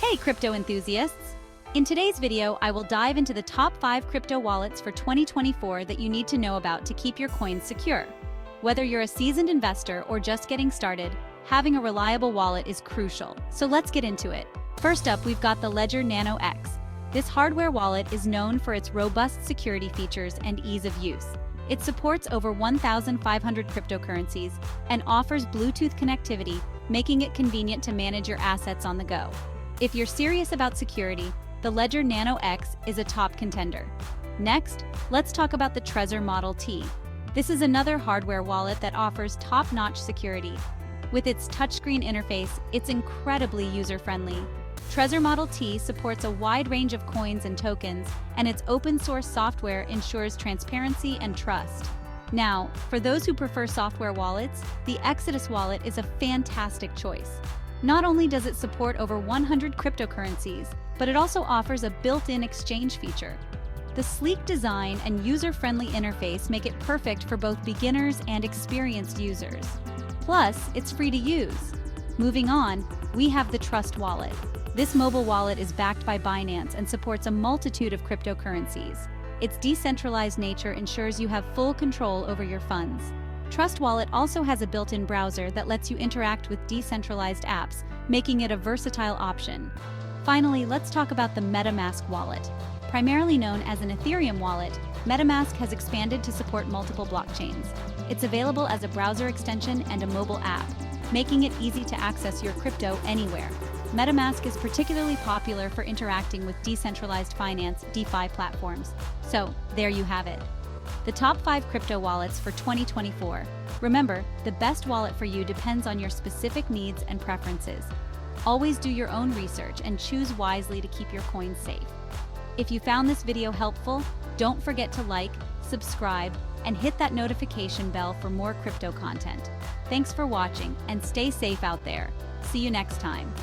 Hey crypto enthusiasts! In today's video, I will dive into the top 5 crypto wallets for 2024 that you need to know about to keep your coins secure. Whether you're a seasoned investor or just getting started, having a reliable wallet is crucial. So let's get into it. First up, we've got the Ledger Nano X. This hardware wallet is known for its robust security features and ease of use. It supports over 1,500 cryptocurrencies and offers Bluetooth connectivity, making it convenient to manage your assets on the go. If you're serious about security, the Ledger Nano X is a top contender. Next, let's talk about the Trezor Model T. This is another hardware wallet that offers top-notch security. With its touchscreen interface, it's incredibly user-friendly. Trezor Model T supports a wide range of coins and tokens, and its open-source software ensures transparency and trust. Now, for those who prefer software wallets, the Exodus wallet is a fantastic choice. Not only does it support over 100 cryptocurrencies, but it also offers a built-in exchange feature. The sleek design and user-friendly interface make it perfect for both beginners and experienced users. Plus, it's free to use. Moving on, we have the Trust Wallet. This mobile wallet is backed by Binance and supports a multitude of cryptocurrencies. Its decentralized nature ensures you have full control over your funds. Trust Wallet also has a built-in browser that lets you interact with decentralized apps, making it a versatile option. Finally, let's talk about the MetaMask wallet. Primarily known as an Ethereum wallet, MetaMask has expanded to support multiple blockchains. It's available as a browser extension and a mobile app, making it easy to access your crypto anywhere. MetaMask is particularly popular for interacting with decentralized finance (DeFi) platforms. So, there you have it. The top 5 crypto wallets for 2024. Remember, the best wallet for you depends on your specific needs and preferences. Always do your own research and choose wisely to keep your coins safe. If you found this video helpful, don't forget to like, subscribe, and hit that notification bell for more crypto content. Thanks for watching and stay safe out there. See you next time.